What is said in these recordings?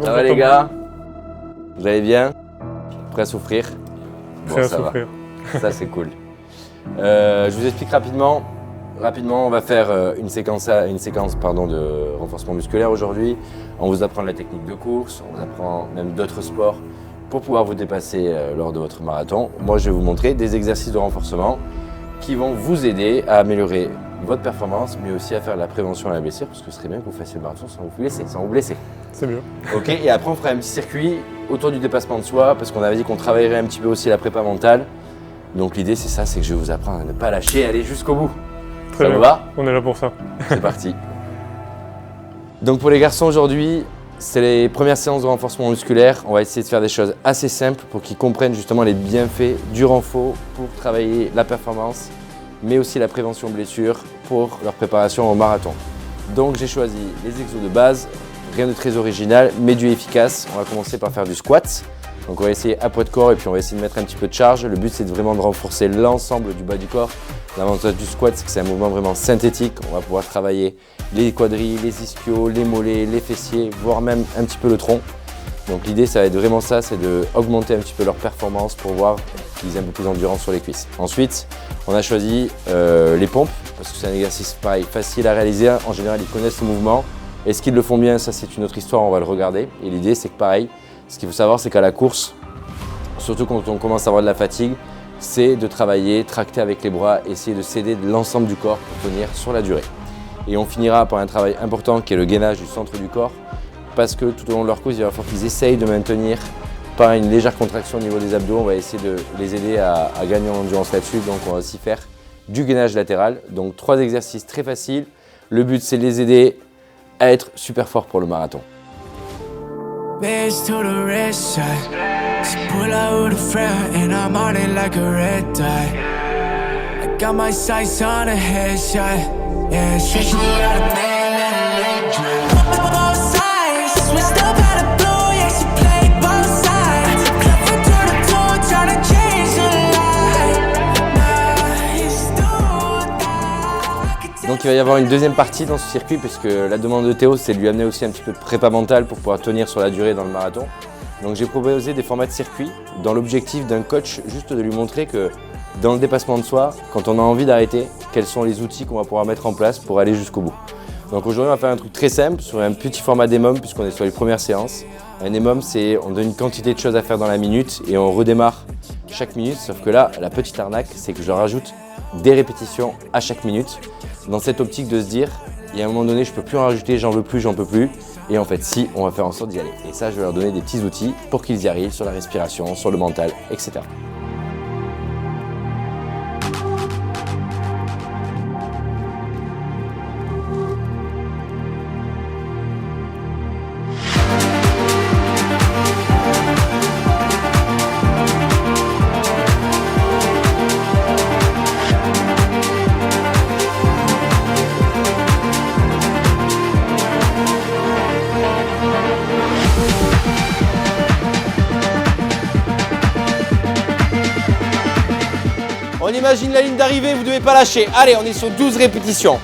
Ça va les gars? Vous allez bien? Prêt à souffrir? Prêt à souffrir. Ça c'est cool. Je vous explique rapidement. On va faire une séquence de renforcement musculaire aujourd'hui. On vous apprend la technique de course, on vous apprend même d'autres sports pour pouvoir vous dépasser lors de votre marathon. Moi, je vais vous montrer des exercices de renforcement qui vont vous aider à améliorer votre performance, mais aussi à faire de la prévention à la blessure, parce que ce serait bien que vous fassiez le marathon sans vous blesser. C'est mieux. Ok, et après on fera un petit circuit autour du dépassement de soi, parce qu'on avait dit qu'on travaillerait un petit peu aussi la prépa mentale. Donc l'idée c'est ça, c'est que je vais vous apprendre à ne pas lâcher et aller jusqu'au bout. Très bien. Ça vous va? On est là pour ça. C'est parti. Donc pour les garçons aujourd'hui, c'est les premières séances de renforcement musculaire. On va essayer de faire des choses assez simples pour qu'ils comprennent justement les bienfaits du renfort pour travailler la performance, mais aussi la prévention blessure pour leur préparation au marathon. Donc j'ai choisi les exos de base, rien de très original, mais du efficace. On va commencer par faire du squat. Donc on va essayer à poids de corps et puis on va essayer de mettre un petit peu de charge. Le but c'est vraiment de renforcer l'ensemble du bas du corps. L'avantage du squat c'est que c'est un mouvement vraiment synthétique. On va pouvoir travailler les quadrilles, les ischios, les mollets, les fessiers, voire même un petit peu le tronc. Donc l'idée ça va être vraiment ça, c'est d'augmenter un petit peu leur performance pour voir qu'ils aient un peu plus d'endurance sur les cuisses. Ensuite, on a choisi les pompes parce que c'est un exercice pareil, facile à réaliser. En général, ils connaissent ce mouvement. Est-ce qu'ils le font bien? Ça c'est une autre histoire, on va le regarder. Et l'idée c'est que pareil, ce qu'il faut savoir c'est qu'à la course, surtout quand on commence à avoir de la fatigue, c'est de travailler, tracter avec les bras, essayer de s'aider de l'ensemble du corps pour tenir sur la durée. Et on finira par un travail important qui est le gainage du centre du corps, parce que tout au long de leur course, il va falloir qu'ils essayent de maintenir par une légère contraction au niveau des abdos. On va essayer de les aider à gagner en endurance là-dessus. Donc on va aussi faire du gainage latéral. Donc 3 exercices très faciles. Le but c'est de les aider à être super forts pour le marathon. Bitch to the red side. She pull out with a friend and I'm on it like a red dot. I got my sights on a headshot. Yeah, straight to the man, let it drip. Both sides, switched up out of blue. Yeah, she played both sides. Left foot to the toe, tryna change the life. Nah, it's still that. Donc il va y avoir une deuxième partie dans ce circuit puisque la demande de Théo c'est de lui amener aussi un petit peu de prépa mentale pour pouvoir tenir sur la durée dans le marathon. Donc j'ai proposé des formats de circuit dans l'objectif d'un coach juste de lui montrer que dans le dépassement de soi, quand on a envie d'arrêter, quels sont les outils qu'on va pouvoir mettre en place pour aller jusqu'au bout. Donc aujourd'hui on va faire un truc très simple sur un petit format d'EMOM puisqu'on est sur les premières séances. Un EMOM c'est on donne une quantité de choses à faire dans la minute et on redémarre chaque minute, sauf que là la petite arnaque c'est que je rajoute des répétitions à chaque minute dans cette optique de se dire il y a un moment donné je peux plus en rajouter, j'en veux plus, j'en peux plus. Et en fait si, on va faire en sorte d'y aller. Et ça je vais leur donner des petits outils pour qu'ils y arrivent sur la respiration, sur le mental, etc. On imagine la ligne d'arrivée, vous ne devez pas lâcher. Allez, on est sur 12 répétitions.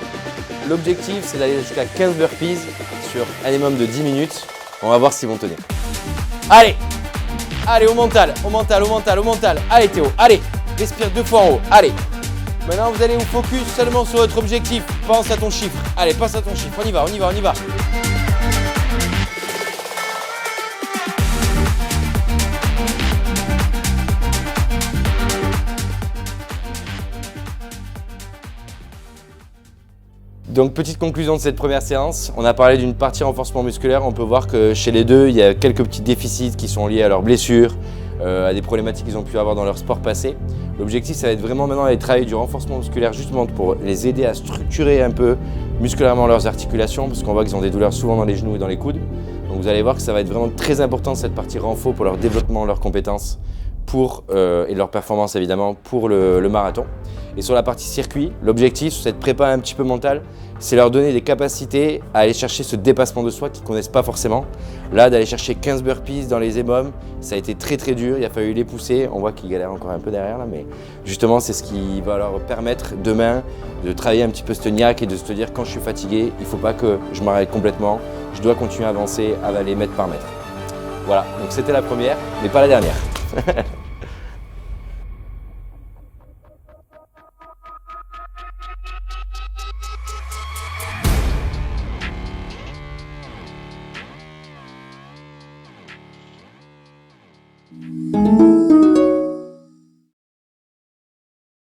L'objectif, c'est d'aller jusqu'à 15 burpees sur un minimum de 10 minutes. On va voir s'ils vont tenir. Allez, allez, au mental, au mental, au mental, au mental. Allez Théo, allez, respire 2 fois en haut. Allez. Maintenant, vous allez vous focus seulement sur votre objectif. Pense à ton chiffre. Allez, pense à ton chiffre. On y va, on y va, on y va. Donc petite conclusion de cette première séance, on a parlé d'une partie renforcement musculaire, on peut voir que chez les deux, il y a quelques petits déficits qui sont liés à leurs blessures, à des problématiques qu'ils ont pu avoir dans leur sport passé. L'objectif, ça va être vraiment maintenant d'aller travailler du renforcement musculaire justement pour les aider à structurer un peu musculairement leurs articulations parce qu'on voit qu'ils ont des douleurs souvent dans les genoux et dans les coudes. Donc vous allez voir que ça va être vraiment très important cette partie renfort pour leur développement, leurs compétences et leur performance évidemment pour le marathon. Et sur la partie circuit, l'objectif sur cette prépa un petit peu mentale, c'est leur donner des capacités à aller chercher ce dépassement de soi qu'ils ne connaissent pas forcément. Là, d'aller chercher 15 burpees dans les EMOM, ça a été très très dur, il a fallu les pousser. On voit qu'ils galèrent encore un peu derrière là, mais justement c'est ce qui va leur permettre demain de travailler un petit peu ce niaque et de se dire quand je suis fatigué, il ne faut pas que je m'arrête complètement, je dois continuer à avancer, à les mettre par mètre. Voilà, donc c'était la première, mais pas la dernière.